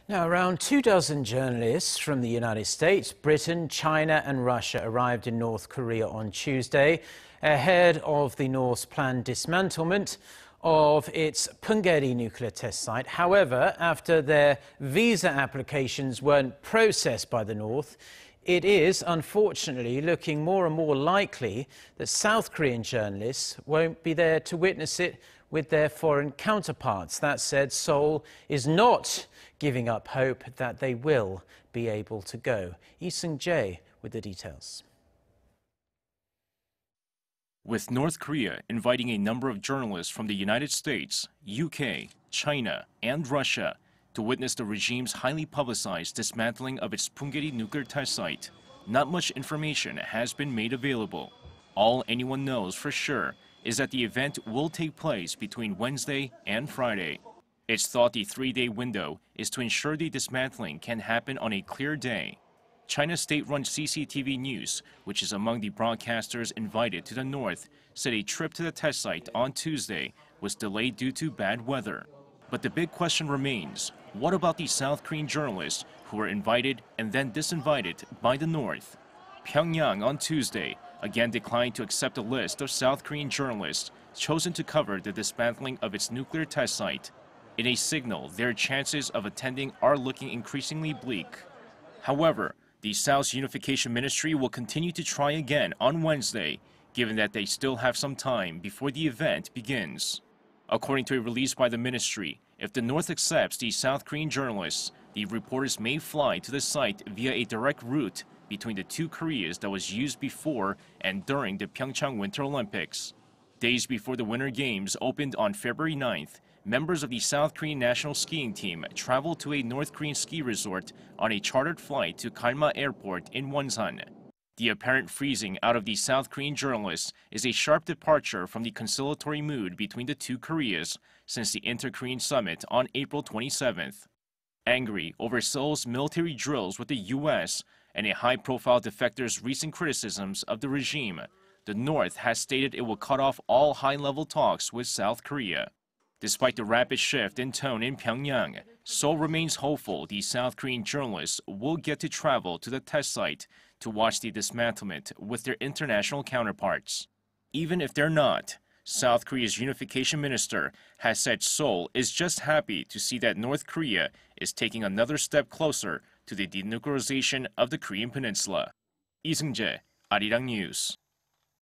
Now, around 24 journalists from the United States, Britain, China and Russia arrived in North Korea on Tuesday ahead of the North's planned dismantlement of its Punggye-ri nuclear test site. However, after their visa applications weren't processed by the North, it is unfortunately looking more and more likely that South Korean journalists won't be there to witness it with their foreign counterparts. That said, Seoul is not giving up hope that they will be able to go. Seung-jae with the details. With North Korea inviting a number of journalists from the United States, UK, China, and Russia to witness the regime's highly publicized dismantling of its Punggye-ri nuclear test site, not much information has been made available. All anyone knows for sure is that the event will take place between Wednesday and Friday. It's thought the 3-day window is to ensure the dismantling can happen on a clear day. China's state-run CCTV News, which is among the broadcasters invited to the north, said a trip to the test site on Tuesday was delayed due to bad weather. But the big question remains, what about the South Korean journalists who were invited and then disinvited by the North? Pyongyang on Tuesday again declined to accept a list of South Korean journalists chosen to cover the dismantling of its nuclear test site. In a signal, their chances of attending are looking increasingly bleak. However, the South's Unification Ministry will continue to try again on Wednesday, given that they still have some time before the event begins. According to a release by the ministry, if the North accepts the South Korean journalists, the reporters may fly to the site via a direct route between the two Koreas that was used before and during the Pyeongchang Winter Olympics. Days before the Winter Games opened on February 9th, members of the South Korean national skiing team traveled to a North Korean ski resort on a chartered flight to Galma Airport in Wonsan. The apparent freezing out of the South Korean journalists is a sharp departure from the conciliatory mood between the two Koreas since the Inter-Korean Summit on April 27th. Angry over Seoul's military drills with the U.S. and a high-profile defector's recent criticisms of the regime, the North has stated it will cut off all high-level talks with South Korea. Despite the rapid shift in tone in Pyongyang, Seoul remains hopeful the South Korean journalists will get to travel to the test site to watch the dismantlement with their international counterparts. Even if they're not, South Korea's unification minister has said Seoul is just happy to see that North Korea is taking another step closer to the denuclearization of the Korean peninsula. Seung-jae, Arirang News.